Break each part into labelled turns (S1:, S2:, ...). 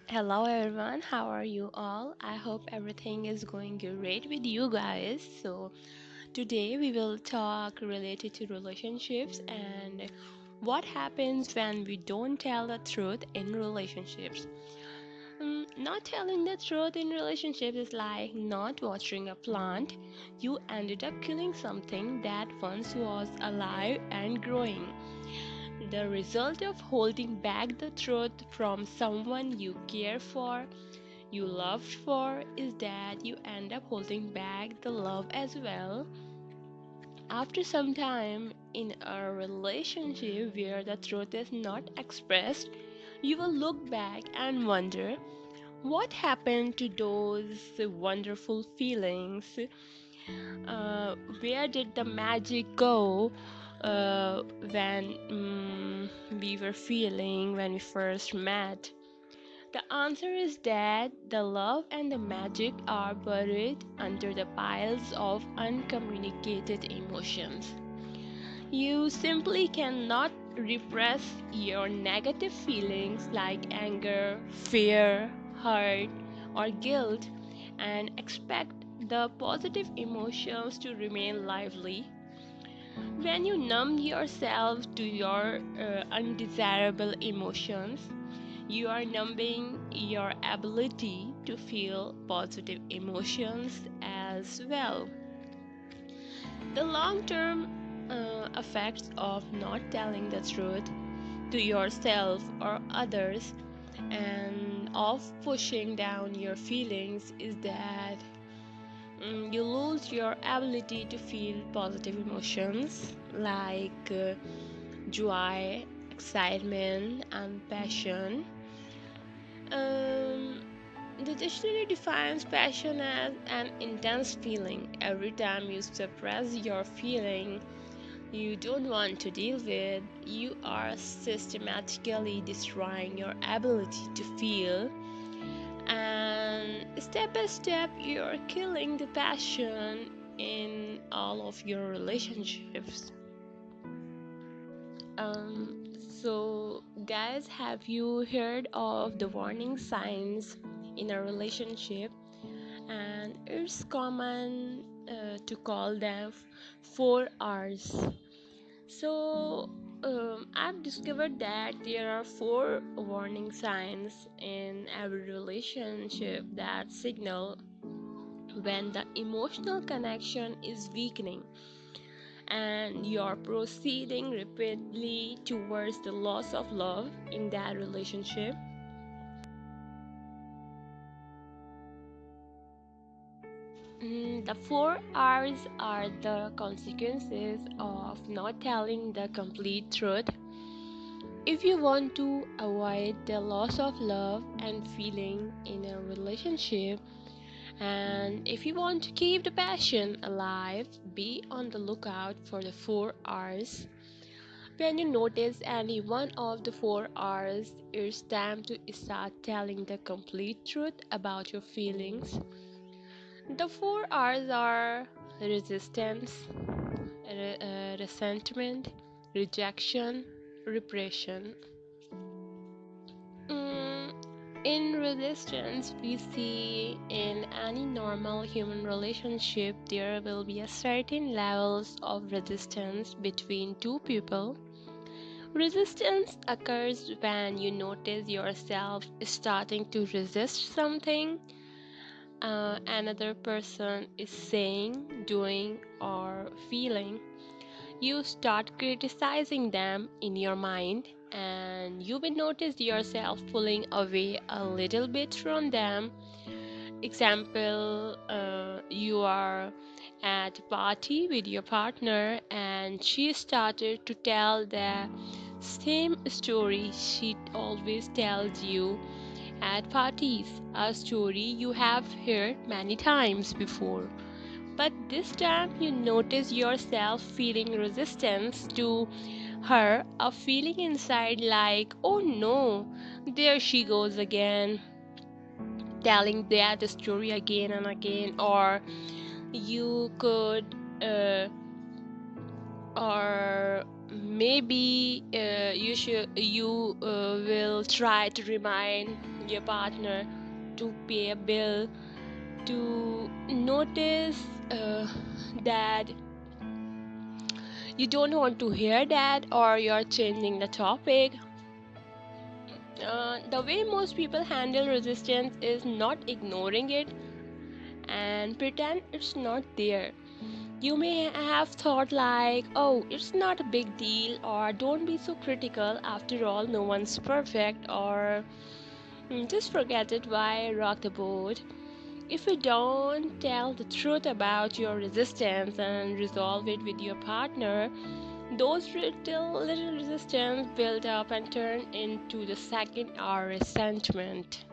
S1: Hello everyone, how are you all? I hope everything is going great with you guys. So, today we will talk related to relationships and what happens when we don't tell the truth in relationships. Not telling the truth in relationships is like not watering a plant. You ended up killing something that once was alive and growing. The result of holding back the truth from someone you care for, you loved for, is that you end up holding back the love as well. After some time in a relationship where the truth is not expressed, you will look back and wonder what happened to those wonderful feelings. Where did the magic go when we were feeling when we first met? The answer is that the love and the magic are buried under the piles of uncommunicated emotions. You simply cannot repress your negative feelings like anger, fear, hurt, or guilt and expect the positive emotions to remain lively. When you numb yourself to your undesirable emotions, you are numbing your ability to feel positive emotions as well. The long term effects of not telling the truth to yourself or others and of pushing down your feelings is that you lose your ability to feel positive emotions like joy, excitement, and passion. Um, the dictionary defines passion as an intense feeling. Every time you suppress your feeling you don't want to deal with, you are systematically destroying your ability to feel. And step by step, you're killing the passion in all of your relationships. Guys, have you heard of the warning signs in a relationship? And it's common to call them 4 R's. So, I've discovered that there are 4 warning signs in every relationship that signal when the emotional connection is weakening and you're proceeding rapidly towards the loss of love in that relationship. The 4 R's are the consequences of not telling the complete truth. If you want to avoid the loss of love and feeling in a relationship, and if you want to keep the passion alive, be on the lookout for the 4 R's. When you notice any one of the 4 R's, it's time to start telling the complete truth about your feelings. The 4 R's are resistance, resentment, rejection, repression. Mm, in resistance, we see in any normal human relationship there will be a certain levels of resistance between two people. Resistance occurs when you notice yourself starting to resist something another person is saying, doing, or feeling. You start criticizing them in your mind, and you will notice yourself pulling away a little bit from them. Example, you are at a party with your partner, and she started to tell the same story she always tells you at parties, a story you have heard many times before. But this time you notice yourself feeling resistance to her, a feeling inside like, oh no, there she goes again, telling that story again and again. Or you could, uh, or maybe you will try to remind your partner to pay a bill, to notice that you don't want to hear that, or you're changing the topic. The way most people handle resistance is not ignoring it and pretend it's not there. You may have thought, like, oh, it's not a big deal, or don't be so critical, after all, no one's perfect, or just forget it, why rock the boat. If you don't tell the truth about your resistance and resolve it with your partner, those little resistance build up and turn into the second hour resentment.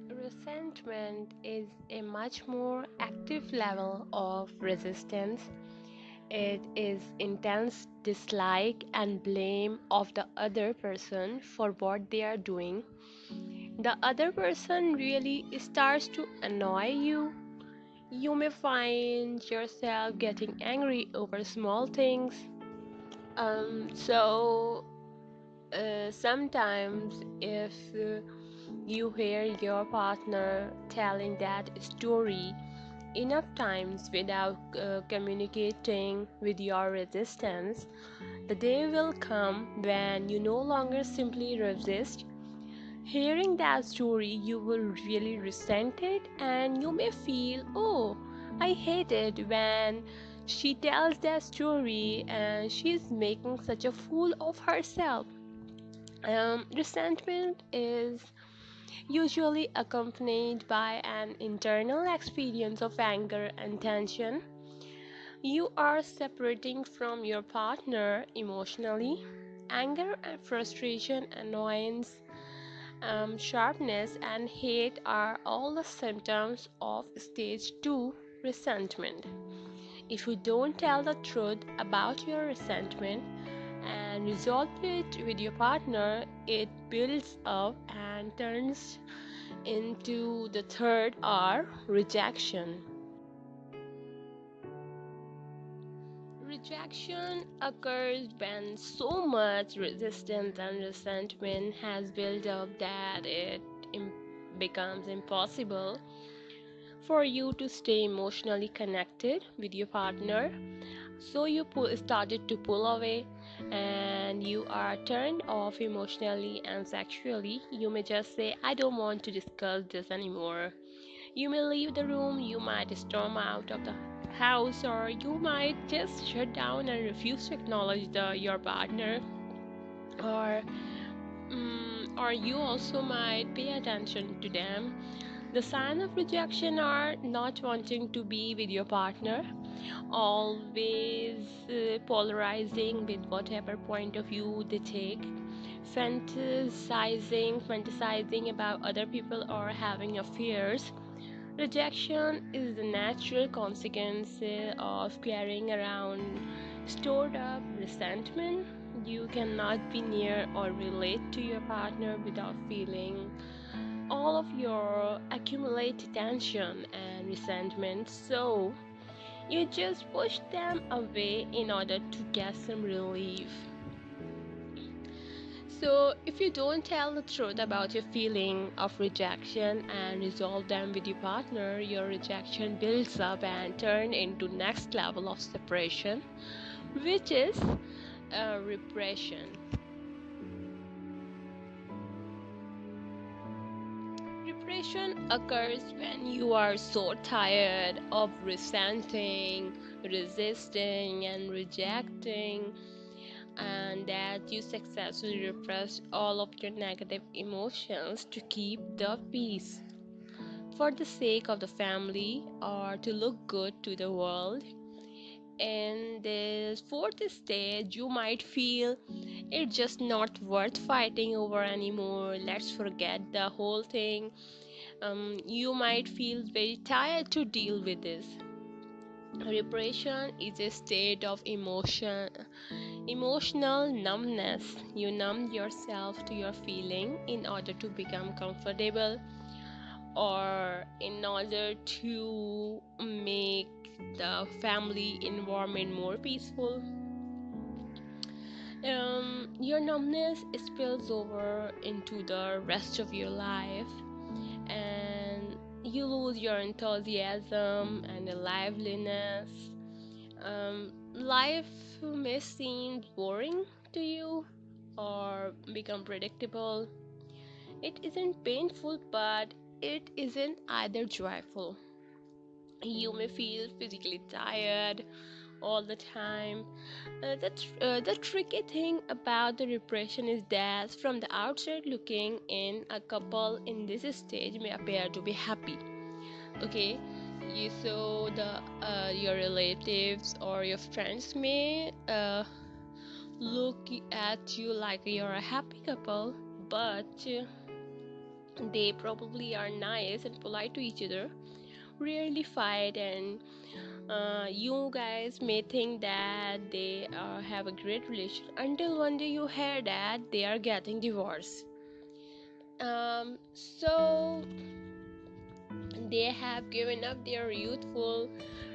S1: Resentment is a much more active level of resistance. It is intense dislike and blame of the other person for what they are doing. The other person really starts to annoy you. You may find yourself getting angry over small things. Sometimes if you hear your partner telling that story enough times without communicating with your resistance, the day will come when you no longer simply resist. Hearing that story, you will really resent it, and you may feel, oh, I hate it when she tells that story and she's making such a fool of herself. Resentment is usually accompanied by an internal experience of anger and tension. You are separating from your partner emotionally. Anger and frustration, annoyance, sharpness, and hate are all the symptoms of stage 2 resentment. If you don't tell the truth about your resentment and resolve it with your partner, it builds up and turns into the third R, rejection. Rejection occurs when so much resistance and resentment has built up that it im- becomes impossible for you to stay emotionally connected with your partner. So you started to pull away, and you are turned off emotionally and sexually. You may just say, I don't want to discuss this anymore. You may leave the room, you might storm out of the house, or you might just shut down and refuse to acknowledge your partner, or or you also might pay attention to them. The sign of rejection are not wanting to be with your partner, always polarizing with whatever point of view they take, fantasizing about other people, or having affairs. Rejection is the natural consequence of carrying around stored up resentment. You cannot be near or relate to your partner without feeling all of your accumulated tension and resentment, so you just push them away in order to get some relief. So, if you don't tell the truth about your feeling of rejection and resolve them with your partner, your rejection builds up and turn into next level of separation, which is repression. Repression occurs when you are so tired of resenting, resisting, and rejecting, and that you successfully repress all of your negative emotions to keep the peace. For the sake of the family, or to look good to the world. In this fourth stage, you might feel it's just not worth fighting over anymore. Let's forget the whole thing. You might feel very tired to deal with this. Repression is a state of emotional numbness. You numb yourself to your feeling in order to become comfortable or in order to make the family environment more peaceful, your numbness spills over into the rest of your life, and you lose your enthusiasm and the liveliness. Life may seem boring to you or become predictable. It isn't painful, but it isn't either joyful. You may feel physically tired all the time. The tricky thing about the repression is that from the outside looking in, a couple in this stage may appear to be happy. Okay, you so the your relatives or your friends may look at you like you're a happy couple, but they probably are nice and polite to each other, rarely fight, and you guys may think that they have a great relation until one day you hear that they are getting divorced. So they have given up their youthful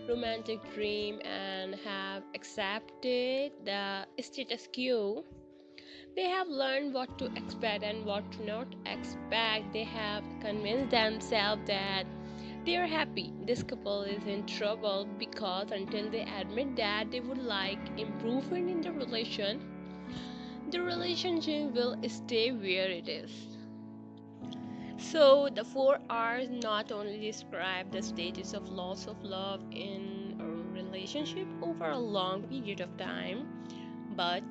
S1: romantic dream and have accepted the status quo. They have learned what to expect and what to not expect. They have convinced themselves that they are happy. This couple is in trouble because until they admit that they would like improvement in the relationship will stay where it is. So, the 4 R's not only describe the stages of loss of love in a relationship over a long period of time, but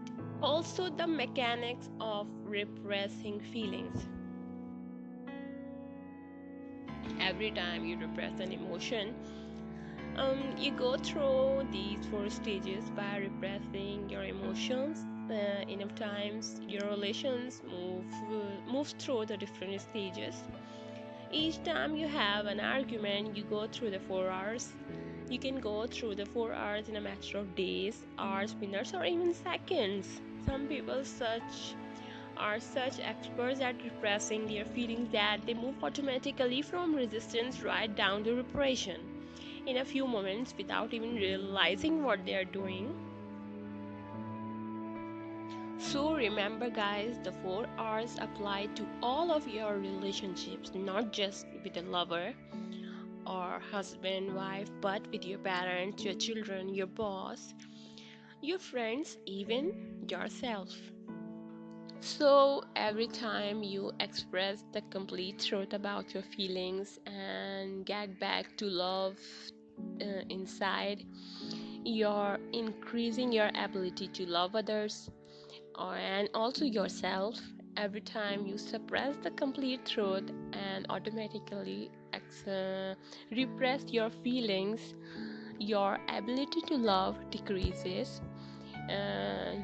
S1: also the mechanics of repressing feelings. Every time you repress an emotion, you go through these 4 stages by repressing your emotions. Enough times, your relations moves through the different stages. Each time you have an argument, you go through the 4 R's. You can go through the 4 R's in a matter of days, hours, minutes, or even seconds. Some people are such experts at repressing their feelings that they move automatically from resistance right down to repression in a few moments without even realizing what they are doing. So remember, guys, the 4 R's apply to all of your relationships, not just with a lover or husband, wife, but with your parents, your children, your boss, your friends, even yourself. So every time you express the complete truth about your feelings and get back to love inside, you're increasing your ability to love others and also yourself. Every time you suppress the complete truth and automatically repress your feelings, your ability to love decreases.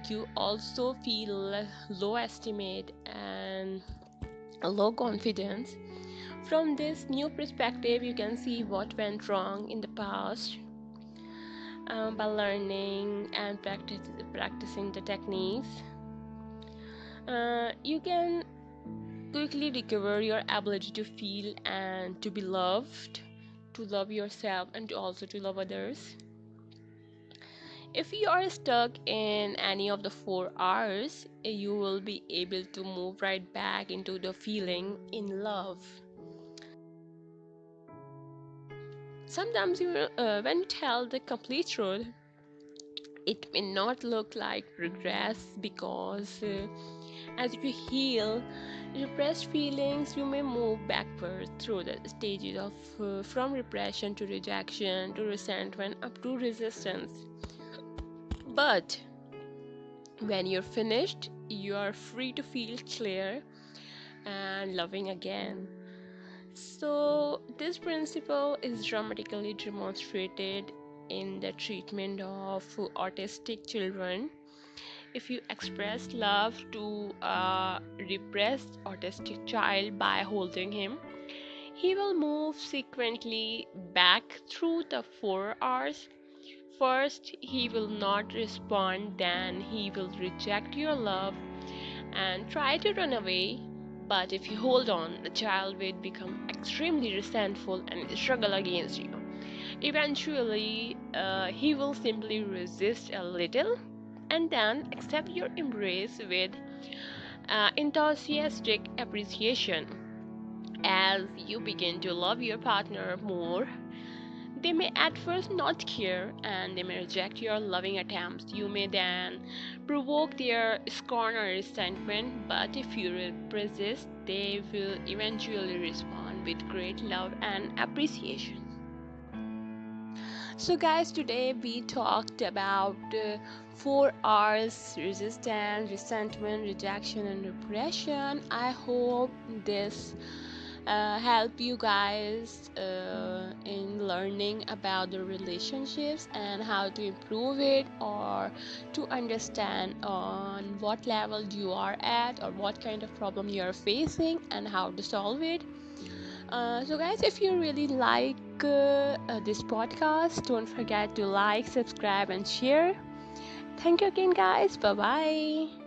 S1: You also feel low estimate and low confidence. From this new perspective, you can see what went wrong in the past. By learning and practicing the techniques, you can quickly recover your ability to feel and to be loved, to love yourself, and also to love others. If you are stuck in any of the 4 R's, you will be able to move right back into the feeling in love. Sometimes when you tell the complete truth, it may not look like regress because as you heal repressed feelings, you may move backward through the stages of from repression to rejection to resentment up to resistance. But when you're finished, you are free to feel clear and loving again. So, this principle is dramatically demonstrated in the treatment of autistic children. If you express love to a repressed autistic child by holding him, he will move sequentially back through the 4 R's. First, he will not respond, then, he will reject your love and try to run away. But if you hold on, the child will become extremely resentful and struggle against you. Eventually, he will simply resist a little and then accept your embrace with enthusiastic appreciation. As you begin to love your partner more, they may at first not care and they may reject your loving attempts. You may then provoke their scorn or resentment, but if you persist, they will eventually respond with great love and appreciation. So, guys, today we talked about 4 R's: resistance, resentment, rejection, and repression. I hope this help you guys in learning about the relationships and how to improve it, or to understand on what level you are at or what kind of problem you are facing and how to solve it. So guys, if you really like this podcast, don't forget to like, subscribe, and share. Thank you again, guys. Bye bye.